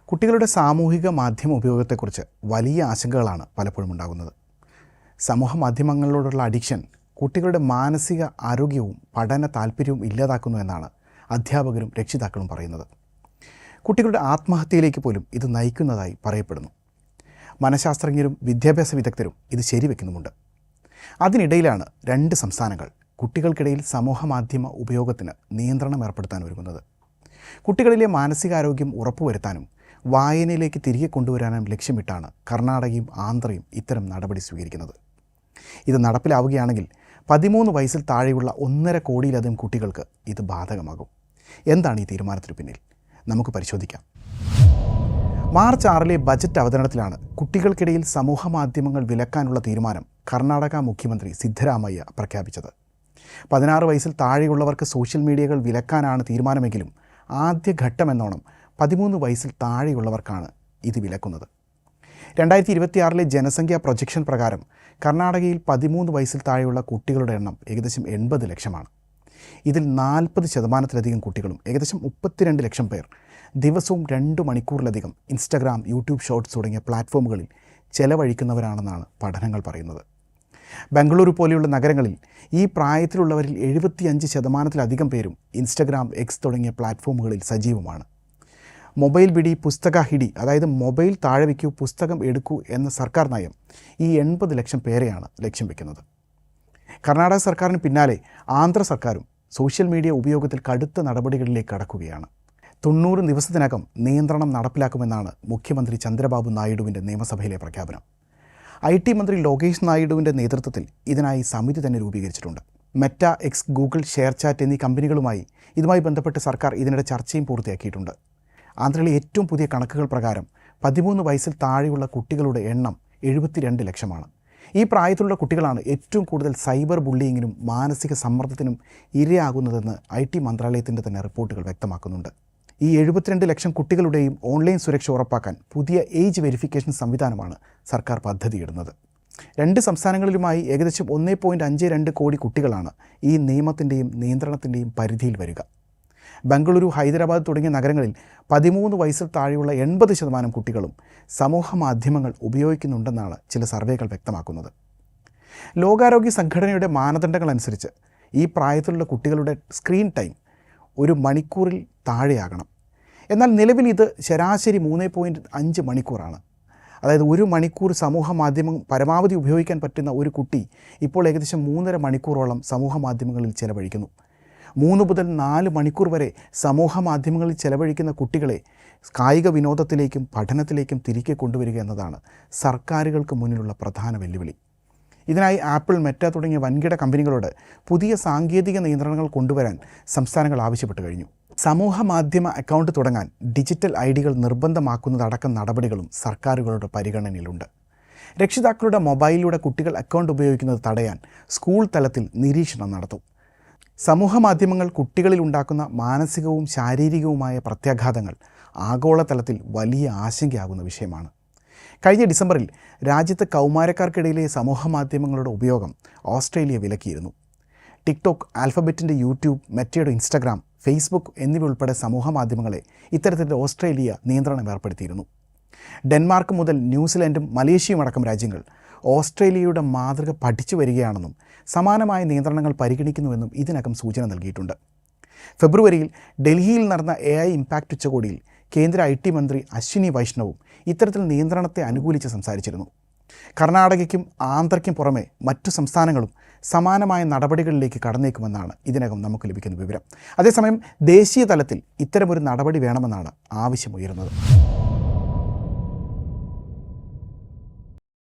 കുട്ടികളുടെ സാമൂഹിക മാധ്യമ ഉപയോഗത്തെക്കുറിച്ച് വലിയ ആശങ്കകളാണ് പലപ്പോഴും ഉണ്ടാകുന്നത്. സമൂഹ മാധ്യമങ്ങളോടുള്ള അഡിക്ഷൻ കുട്ടികളുടെ മാനസിക ആരോഗ്യവും പഠന താല്പര്യവും ഇല്ലാതാക്കുന്നു എന്നാണ് അധ്യാപകരും രക്ഷിതാക്കളും പറയുന്നത്. കുട്ടികളുടെ ആത്മഹത്യയിലേക്ക് പോലും ഇത് നയിക്കുന്നതായി പറയപ്പെടുന്നു. മനഃശാസ്ത്രജ്ഞരും വിദ്യാഭ്യാസ വിദഗ്ധരും ഇത് ശരിവെക്കുന്നുമുണ്ട്. അതിനിടയിലാണ് 2 സംസ്ഥാനങ്ങൾ കുട്ടികൾക്കിടയിൽ സമൂഹ മാധ്യമ ഉപയോഗത്തിന് നിയന്ത്രണം ഏർപ്പെടുത്താൻ ഒരുങ്ങുന്നത്. കുട്ടികളിലെ മാനസികാരോഗ്യം ഉറപ്പുവരുത്താനും വായനയിലേക്ക് തിരികെ കൊണ്ടുവരാനും ലക്ഷ്യമിട്ടാണ് കർണാടകയും ആന്ധ്രയും ഇത്തരം നടപടി സ്വീകരിക്കുന്നത്. ഇത് നടപ്പിലാവുകയാണെങ്കിൽ 13 വയസ്സിൽ താഴെയുള്ള 1.5 കോടിയിലധികം കുട്ടികൾക്ക് ഇത് ബാധകമാകും. എന്താണ് ഈ തീരുമാനത്തിന് പിന്നിൽ? നമുക്ക് പരിശോധിക്കാം. മാർച്ച് 6 ബജറ്റ് അവതരണത്തിലാണ് കുട്ടികൾക്കിടയിൽ സമൂഹ മാധ്യമങ്ങൾ വിലക്കാനുള്ള തീരുമാനം കർണാടക മുഖ്യമന്ത്രി സിദ്ധരാമയ്യ പ്രഖ്യാപിച്ചത്. 16 വയസ്സിൽ താഴെയുള്ളവർക്ക് സോഷ്യൽ മീഡിയകൾ വിലക്കാനാണ് തീരുമാനമെങ്കിലും ആദ്യഘട്ടമെന്നോണം 13 വയസ്സിൽ താഴെയുള്ളവർക്കാണ് ഇത് വിലക്കുന്നത്. 2026 ജനസംഖ്യാ പ്രൊജക്ഷൻ പ്രകാരം കർണാടകയിൽ 13 വയസ്സിൽ താഴെയുള്ള കുട്ടികളുടെ എണ്ണം ഏകദേശം 80 ലക്ഷമാണ്. ഇതിൽ 40% കുട്ടികളും ഏകദേശം 32 ലക്ഷം പേർ ദിവസവും 2 മണിക്കൂറിലധികം ഇൻസ്റ്റഗ്രാം, യൂട്യൂബ് ഷോർട്സ് തുടങ്ങിയ പ്ലാറ്റ്ഫോമുകളിൽ ചെലവഴിക്കുന്നവരാണെന്നാണ് പഠനങ്ങൾ പറയുന്നത്. ബംഗളൂരു പോലെയുള്ള നഗരങ്ങളിൽ ഈ പ്രായത്തിലുള്ളവരിൽ 75% പേരും ഇൻസ്റ്റഗ്രാം, എക്സ് തുടങ്ങിയ പ്ലാറ്റ്ഫോമുകളിൽ സജീവമാണ്. മൊബൈൽ പിടി പുസ്തക ഹിടി, അതായത് മൊബൈൽ താഴെ വയ്ക്കൂ പുസ്തകം എടുക്കൂ എന്ന സർക്കാർ നയം ഈ 80 ലക്ഷം പേരെയാണ് ലക്ഷ്യം വെക്കുന്നത്. കർണാടക സർക്കാരിന് പിന്നാലെ ആന്ധ്ര സർക്കാരും സോഷ്യൽ മീഡിയ ഉപയോഗത്തിൽ കടുത്ത നടപടികളിലേക്ക് കടക്കുകയാണ്. 90 ദിവസത്തിനകം നിയന്ത്രണം നടപ്പിലാക്കുമെന്നാണ് മുഖ്യമന്ത്രി ചന്ദ്രബാബു നായിഡുവിൻ്റെ നിയമസഭയിലെ പ്രഖ്യാപനം. IT മന്ത്രി ലോകേഷ് നായിഡുവിൻ്റെ നേതൃത്വത്തിൽ ഇതിനായി സമിതി തന്നെ രൂപീകരിച്ചിട്ടുണ്ട്. മെറ്റ, എക്സ്, ഗൂഗിൾ, ഷെയർചാറ്റ് എന്നീ കമ്പനികളുമായി ഇതുമായി ബന്ധപ്പെട്ട് സർക്കാർ ഇതിനിടെ ചർച്ചയും പൂർത്തിയാക്കിയിട്ടുണ്ട്. ആന്ധ്രയിലെ ഏറ്റവും പുതിയ കണക്കുകൾ പ്രകാരം 13 വയസ്സിൽ താഴെയുള്ള കുട്ടികളുടെ എണ്ണം 72 ലക്ഷമാണ്. ഈ പ്രായത്തിലുള്ള കുട്ടികളാണ് ഏറ്റവും കൂടുതൽ സൈബർ ബുള്ളിയിങ്ങിനും മാനസിക സമ്മർദ്ദത്തിനും ഇരയാകുന്നതെന്ന് IT മന്ത്രാലയത്തിൻ്റെ തന്നെ റിപ്പോർട്ടുകൾ വ്യക്തമാക്കുന്നുണ്ട്. ഈ 72 ലക്ഷം കുട്ടികളുടെയും ഓൺലൈൻ സുരക്ഷ ഉറപ്പാക്കാൻ പുതിയ ഏജ് വെരിഫിക്കേഷൻ സംവിധാനമാണ് സർക്കാർ പദ്ധതിയിടുന്നത്. 2 സംസ്ഥാനങ്ങളിലുമായി ഏകദേശം 1.52 കോടി കുട്ടികളാണ് ഈ നിയമത്തിൻ്റെയും നിയന്ത്രണത്തിൻ്റെയും പരിധിയിൽ വരിക. ബംഗളൂരു, ഹൈദരാബാദ് തുടങ്ങിയ നഗരങ്ങളിൽ 13 വയസ്സിൽ താഴെയുള്ള 80% കുട്ടികളും സമൂഹ മാധ്യമങ്ങൾ ഉപയോഗിക്കുന്നുണ്ടെന്നാണ് ചില സർവേകൾ വ്യക്തമാക്കുന്നത്. ലോകാരോഗ്യ സംഘടനയുടെ മാനദണ്ഡങ്ങൾ അനുസരിച്ച് ഈ പ്രായത്തിലുള്ള കുട്ടികളുടെ സ്ക്രീൻ ടൈം 1 മണിക്കൂറിൽ താഴെയാകണം. എന്നാൽ നിലവിൽ ഇത് ശരാശരി 3.5 മണിക്കൂറാണ്. അതായത് 1 മണിക്കൂർ സമൂഹ മാധ്യമം പരമാവധി ഉപയോഗിക്കാൻ പറ്റുന്ന ഒരു കുട്ടി ഇപ്പോൾ ഏകദേശം 3.5 മണിക്കൂറോളം സമൂഹ മാധ്യമങ്ങളിൽ ചെലവഴിക്കുന്നു. 3 മുതൽ 4 മണിക്കൂർ വരെ സമൂഹ മാധ്യമങ്ങളിൽ ചെലവഴിക്കുന്ന കുട്ടികളെ കായിക വിനോദത്തിലേക്കും പഠനത്തിലേക്കും തിരികെ കൊണ്ടുവരിക എന്നതാണ് സർക്കാരുകൾക്ക് മുന്നിലുള്ള പ്രധാന വെല്ലുവിളി. ഇതിനായി ആപ്പിൾ, മെറ്റ തുടങ്ങിയ വൻകിട കമ്പനികളോട് പുതിയ സാങ്കേതിക നിയന്ത്രണങ്ങൾ കൊണ്ടുവരാൻ സംസ്ഥാനങ്ങൾ ആവശ്യപ്പെട്ടു കഴിഞ്ഞു. സമൂഹ മാധ്യമ അക്കൗണ്ട് തുടങ്ങാൻ ഡിജിറ്റൽ ഐഡികൾ നിർബന്ധമാക്കുന്നതടക്കം നടപടികളും സർക്കാരുകളുടെ പരിഗണനയിലുണ്ട്. രക്ഷിതാക്കളുടെ മൊബൈലിലൂടെ കുട്ടികൾ അക്കൗണ്ട് ഉപയോഗിക്കുന്നത് തടയാൻ സ്കൂൾ തലത്തിൽ നിരീക്ഷണം നടത്തും. സമൂഹ മാധ്യമങ്ങൾ കുട്ടികളിൽ ഉണ്ടാക്കുന്ന മാനസികവും ശാരീരികവുമായ പ്രത്യാഘാതങ്ങൾ ആഗോളതലത്തിൽ വലിയ ആശങ്കയാകുന്ന വിഷയമാണ്. കഴിഞ്ഞ ഡിസംബറിൽ രാജ്യത്ത് കൗമാരക്കാർക്കിടയിലെ സമൂഹ മാധ്യമങ്ങളുടെ ഉപയോഗം ഓസ്ട്രേലിയ വിലക്കിയിരുന്നു. ടിക്ടോക്ക്, ആൽഫബറ്റിൻ്റെ യൂട്യൂബ്, മെറ്റയുടെ ഇൻസ്റ്റഗ്രാം, ഫേസ്ബുക്ക് എന്നിവ ഉൾപ്പെടെ സമൂഹ മാധ്യമങ്ങളെ ഇത്തരത്തിൽ ഓസ്ട്രേലിയ നിയന്ത്രണം ഏർപ്പെടുത്തിയിരുന്നു. ഡെൻമാർക്ക് മുതൽ ന്യൂസിലൻഡും മലേഷ്യയും അടക്കം രാജ്യങ്ങൾ ഓസ്ട്രേലിയയുടെ മാതൃക പഠിച്ചു വരികയാണെന്നും സമാനമായ നിയന്ത്രണങ്ങൾ പരിഗണിക്കുന്നുവെന്നും ഇതിനകം സൂചന നൽകിയിട്ടുണ്ട്. ഫെബ്രുവരിയിൽ ഡൽഹിയിൽ നടന്ന AI ഇമ്പാക്റ്റ് ഉച്ചകോടിയിൽ കേന്ദ്ര IT മന്ത്രി അശ്വിനി വൈഷ്ണവും ഇത്തരത്തിൽ നിയന്ത്രണത്തെ അനുകൂലിച്ച് സംസാരിച്ചിരുന്നു. കർണാടകയ്ക്കും ആന്ധ്രയ്ക്കും പുറമെ മറ്റു സംസ്ഥാനങ്ങളും സമാനമായ നടപടികളിലേക്ക് കടന്നേക്കുമെന്നാണ് ഇതിനകം നമുക്ക് ലഭിക്കുന്ന വിവരം. അതേസമയം ദേശീയ തലത്തിൽ ഇത്തരമൊരു നടപടി വേണമെന്നാണ് ആവശ്യമുയരുന്നത്.